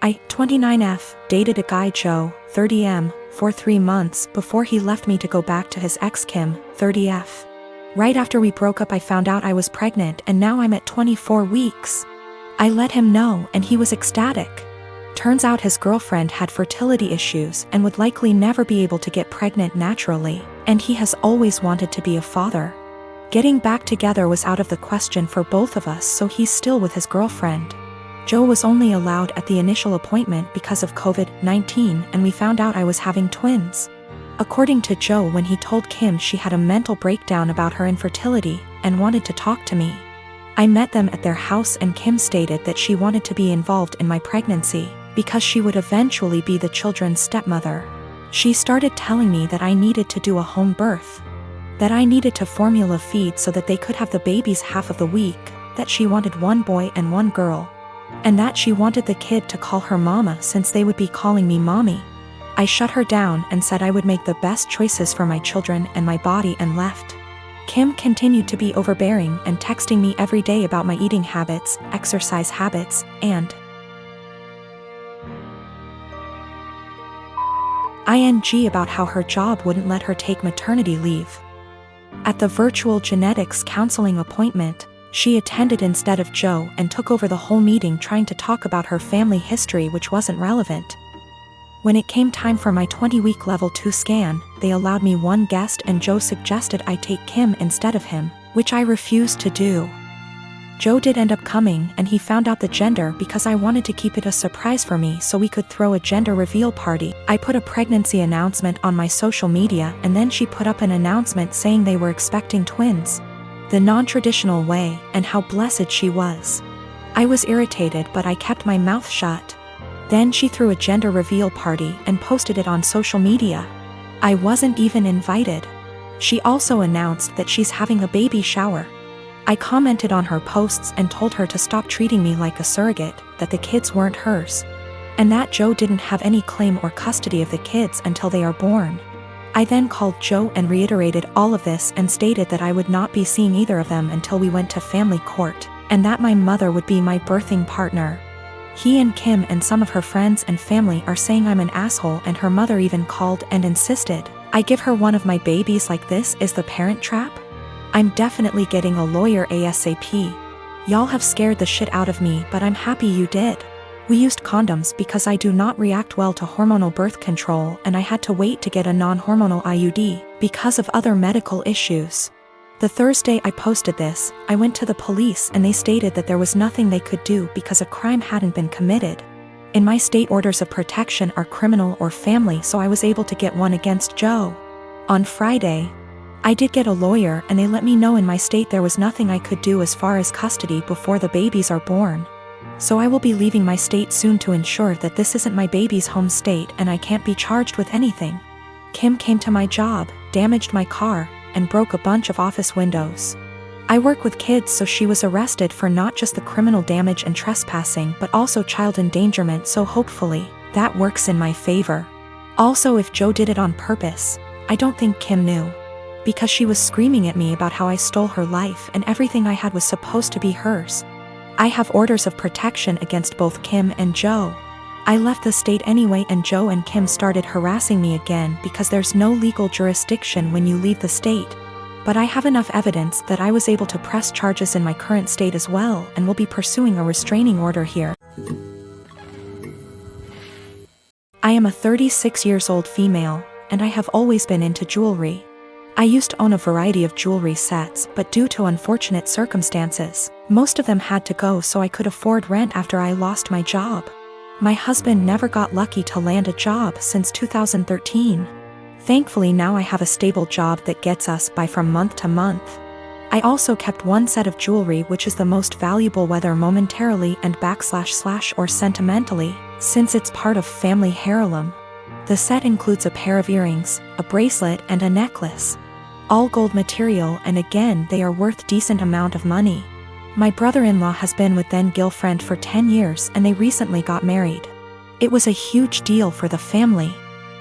I, 29F, dated a guy Joe, 30M, for 3 months before he left me to go back to his ex Kim, 30F. Right after we broke up I found out I was pregnant and now I'm at 24 weeks. I let him know and he was ecstatic. Turns out his girlfriend had fertility issues and would likely never be able to get pregnant naturally, and he has always wanted to be a father. Getting back together was out of the question for both of us, so he's still with his girlfriend. Joe was only allowed at the initial appointment because of COVID-19, and we found out I was having twins. According to Joe, when he told Kim, she had a mental breakdown about her infertility and wanted to talk to me. I met them at their house and Kim stated that she wanted to be involved in my pregnancy because she would eventually be the children's stepmother. She started telling me that I needed to do a home birth, that I needed to formula feed so that they could have the babies half of the week, that she wanted 1 boy and 1 girl, and that she wanted the kid to call her mama since they would be calling me mommy. I shut her down and said I would make the best choices for my children and my body and left. Kim continued to be overbearing and texting me every day about my eating habits, exercise habits, and ing about how her job wouldn't let her take maternity leave. At the virtual genetics counseling appointment, she attended instead of Joe and took over the whole meeting trying to talk about her family history, which wasn't relevant. When it came time for my 20-week level 2 scan, they allowed me 1 guest and Joe suggested I take Kim instead of him, which I refused to do. Joe did end up coming and he found out the gender because I wanted to keep it a surprise for me so we could throw a gender reveal party. I put a pregnancy announcement on my social media and then she put up an announcement saying they were expecting twins, the non-traditional way, and how blessed she was. I was irritated but I kept my mouth shut. Then she threw a gender reveal party and posted it on social media. I wasn't even invited. She also announced that she's having a baby shower. I commented on her posts and told her to stop treating me like a surrogate, that the kids weren't hers, and that Joe didn't have any claim or custody of the kids until they are born. I then called Joe and reiterated all of this and stated that I would not be seeing either of them until we went to family court, and that my mother would be my birthing partner. He and Kim and some of her friends and family are saying I'm an asshole, and her mother even called and insisted I give her one of my babies. Like, this is the Parent Trap? I'm definitely getting a lawyer ASAP. Y'all have scared the shit out of me, but I'm happy you did. We used condoms because I do not react well to hormonal birth control, and I had to wait to get a non-hormonal IUD because of other medical issues. The Thursday I posted this, I went to the police and they stated that there was nothing they could do because a crime hadn't been committed. In my state, orders of protection are criminal or family, so I was able to get one against Joe. On Friday, I did get a lawyer and they let me know in my state there was nothing I could do as far as custody before the babies are born. So I will be leaving my state soon to ensure that this isn't my baby's home state and I can't be charged with anything. Kim came to my job, damaged my car, and broke a bunch of office windows. I work with kids, so she was arrested for not just the criminal damage and trespassing but also child endangerment, so hopefully that works in my favor. Also, if Joe did it on purpose, I don't think Kim knew, because she was screaming at me about how I stole her life and everything I had was supposed to be hers. I have orders of protection against both Kim and Joe. I left the state anyway and Joe and Kim started harassing me again because there's no legal jurisdiction when you leave the state. But I have enough evidence that I was able to press charges in my current state as well and will be pursuing a restraining order here. I am a 36 years old female, and I have always been into jewelry. I used to own a variety of jewelry sets, but due to unfortunate circumstances, most of them had to go so I could afford rent after I lost my job. My husband never got lucky to land a job since 2013. Thankfully now I have a stable job that gets us by from month to month. I also kept one set of jewelry which is the most valuable, whether momentarily and / or sentimentally, since it's part of family heirloom. The set includes a pair of earrings, a bracelet and a necklace. All gold material, and again they are worth decent amount of money. My brother-in-law has been with then-girlfriend for 10 years and they recently got married. It was a huge deal for the family.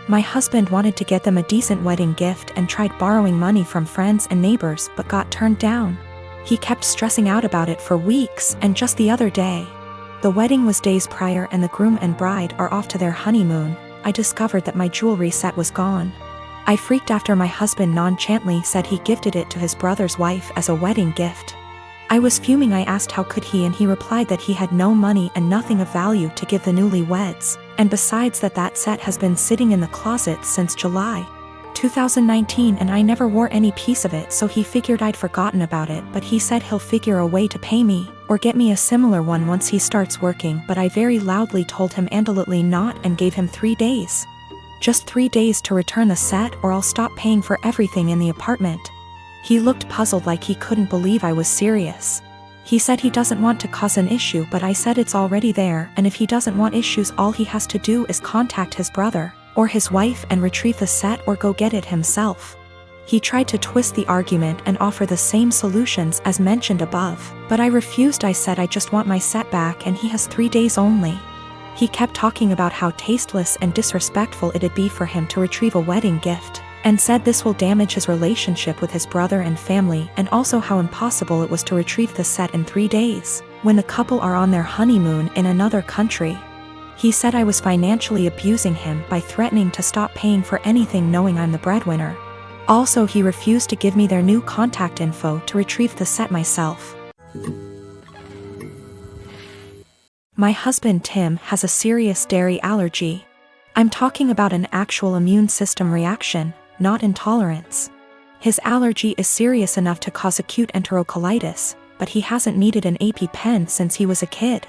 My husband wanted to get them a decent wedding gift and tried borrowing money from friends and neighbors but got turned down. He kept stressing out about it for weeks, and just the other day, The wedding was days prior and the groom and bride are off to their honeymoon. I discovered that my jewelry set was gone. I freaked after my husband nonchalantly said he gifted it to his brother's wife as a wedding gift. I was fuming. I asked how could he, and he replied that he had no money and nothing of value to give the newlyweds, and besides that set has been sitting in the closet since July 2019 and I never wore any piece of it, so he figured I'd forgotten about it, but he said he'll figure a way to pay me, or get me a similar one once he starts working, but I very loudly told him absolutely not and gave him 3 days. Just 3 days to return the set or I'll stop paying for everything in the apartment. He looked puzzled like he couldn't believe I was serious. He said he doesn't want to cause an issue, but I said it's already there, and if he doesn't want issues all he has to do is contact his brother or his wife and retrieve the set or go get it himself. He tried to twist the argument and offer the same solutions as mentioned above, but I refused. I said I just want my set back and he has 3 days only. He kept talking about how tasteless and disrespectful it'd be for him to retrieve a wedding gift, and said this will damage his relationship with his brother and family, and also how impossible it was to retrieve the set in 3 days, when the couple are on their honeymoon in another country. He said I was financially abusing him by threatening to stop paying for anything knowing I'm the breadwinner. Also, he refused to give me their new contact info to retrieve the set myself. My husband Tim has a serious dairy allergy. I'm talking about an actual immune system reaction, not intolerance. His allergy is serious enough to cause acute enterocolitis, but he hasn't needed an EpiPen since he was a kid.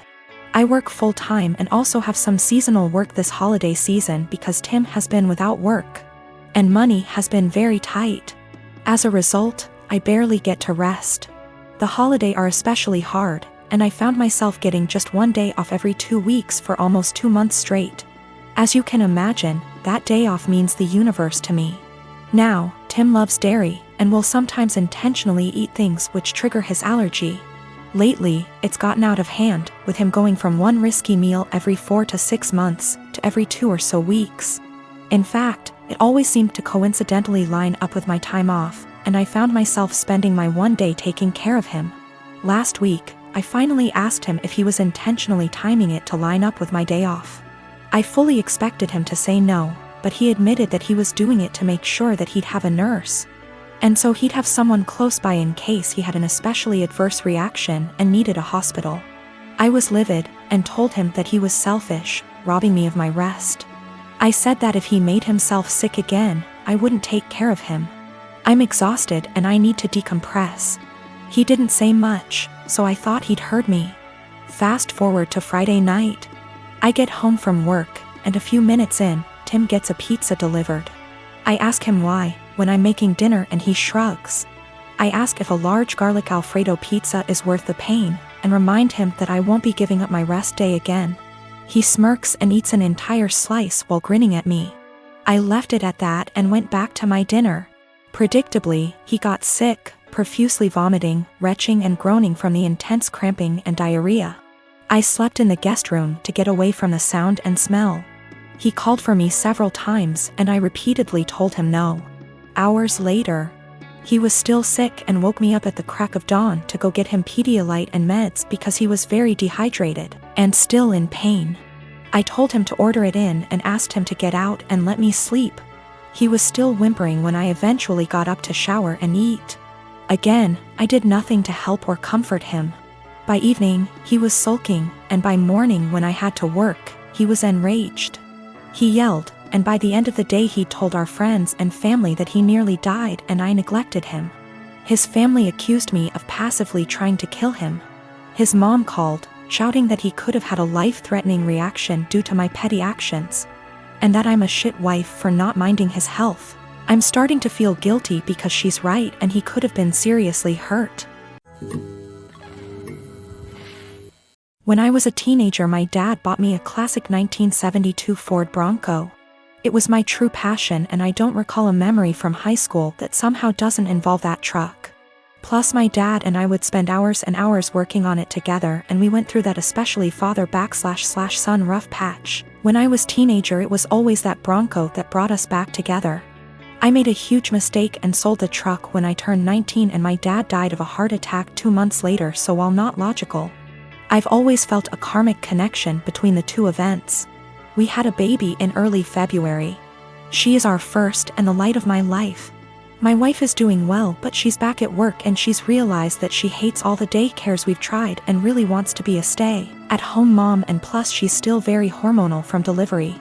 I work full-time and also have some seasonal work this holiday season because Tim has been without work, and money has been very tight. As a result, I barely get to rest. The holidays are especially hard, and I found myself getting just 1 day off every 2 weeks for almost 2 months straight. As you can imagine, that day off means the universe to me. Now, Tim loves dairy, and will sometimes intentionally eat things which trigger his allergy. Lately, it's gotten out of hand, with him going from one risky meal every 4 to 6 months, to every 2 or so weeks. In fact, it always seemed to coincidentally line up with my time off, and I found myself spending my 1 day taking care of him. Last week, I finally asked him if he was intentionally timing it to line up with my day off. I fully expected him to say no, but he admitted that he was doing it to make sure that he'd have a nurse, and so he'd have someone close by in case he had an especially adverse reaction and needed a hospital. I was livid, and told him that he was selfish, robbing me of my rest. I said that if he made himself sick again, I wouldn't take care of him. I'm exhausted and I need to decompress. He didn't say much, so I thought he'd heard me. Fast forward to Friday night. I get home from work, and a few minutes in, Tim gets a pizza delivered. I ask him why, when I'm making dinner, and he shrugs. I ask if a large garlic Alfredo pizza is worth the pain, and remind him that I won't be giving up my rest day again. He smirks and eats an entire slice while grinning at me. I left it at that and went back to my dinner. Predictably, he got sick, profusely vomiting, retching and groaning from the intense cramping and diarrhea. I slept in the guest room to get away from the sound and smell. He called for me several times and I repeatedly told him no. Hours later, he was still sick and woke me up at the crack of dawn to go get him Pedialyte and meds because he was very dehydrated and still in pain. I told him to order it in and asked him to get out and let me sleep. He was still whimpering when I eventually got up to shower and eat. Again, I did nothing to help or comfort him. By evening, he was sulking, and by morning when I had to work, he was enraged. He yelled, and by the end of the day he told our friends and family that he nearly died and I neglected him. His family accused me of passively trying to kill him. His mom called, shouting that he could have had a life-threatening reaction due to my petty actions, and that I'm a shit wife for not minding his health. I'm starting to feel guilty because she's right and he could have been seriously hurt. When I was a teenager, my dad bought me a classic 1972 Ford Bronco. It was my true passion, and I don't recall a memory from high school that somehow doesn't involve that truck. Plus, my dad and I would spend hours and hours working on it together, and we went through that especially father/son rough patch. When I was teenager, it was always that Bronco that brought us back together. I made a huge mistake and sold the truck when I turned 19, and my dad died of a heart attack 2 months later, so while not logical, I've always felt a karmic connection between the two events. We had a baby in early February. She is our first and the light of my life. My wife is doing well, but she's back at work and she's realized that she hates all the daycares we've tried and really wants to be a stay-at-home mom, and plus she's still very hormonal from delivery.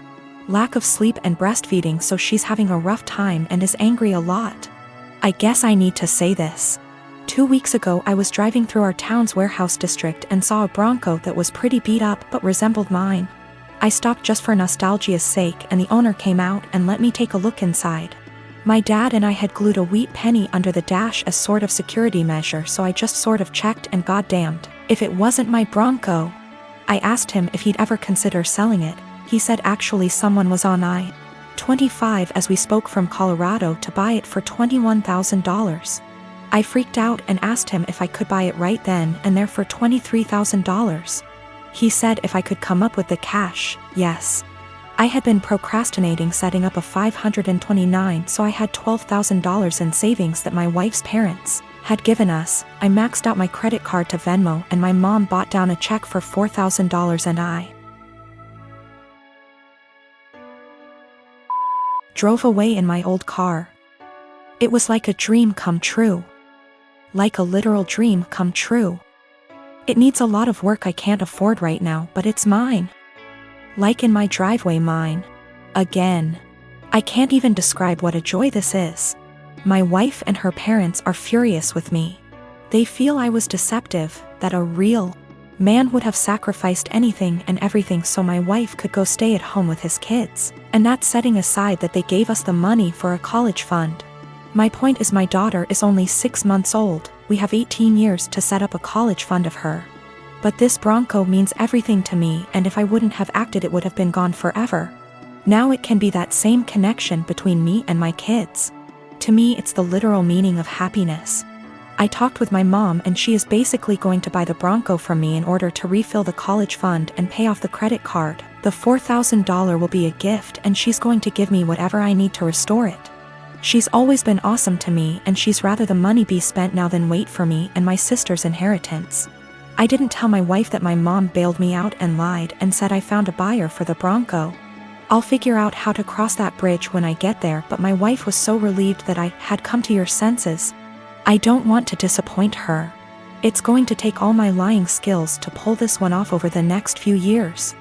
Lack of sleep and breastfeeding, so she's having a rough time and is angry a lot. I guess I need to say this. 2 weeks ago I was driving through our town's warehouse district and saw a Bronco that was pretty beat up but resembled mine. I stopped just for nostalgia's sake and the owner came out and let me take a look inside. My dad and I had glued a wheat penny under the dash as sort of security measure, so I just sort of checked, and goddamned if it wasn't my Bronco. I asked him if he'd ever consider selling it. He said actually someone was on I-25 as we spoke from Colorado to buy it for $21,000. I freaked out and asked him if I could buy it right then and there for $23,000. He said if I could come up with the cash, yes. I had been procrastinating setting up a 529, so I had $12,000 in savings that my wife's parents had given us. I maxed out my credit card to Venmo and my mom bought down a check for $4,000 and I drove away in my old car. It was like a dream come true. Like a literal dream come true. It needs a lot of work I can't afford right now, but it's mine. Like in my driveway, mine. Again. I can't even describe what a joy this is. My wife and her parents are furious with me. They feel I was deceptive, that a real man would have sacrificed anything and everything so my wife could go stay at home with his kids, and that's setting aside that they gave us the money for a college fund. My point is my daughter is only 6 months old, we have 18 years to set up a college fund of her. But this Bronco means everything to me, and if I wouldn't have acted it would have been gone forever. Now it can be that same connection between me and my kids. To me it's the literal meaning of happiness. I talked with my mom and she is basically going to buy the Bronco from me in order to refill the college fund and pay off the credit card. The $4,000 will be a gift and she's going to give me whatever I need to restore it. She's always been awesome to me and she's rather the money be spent now than wait for me and my sister's inheritance. I didn't tell my wife that my mom bailed me out and lied and said I found a buyer for the Bronco. I'll figure out how to cross that bridge when I get there, but my wife was so relieved that I had come to your senses. I don't want to disappoint her. It's going to take all my lying skills to pull this one off over the next few years.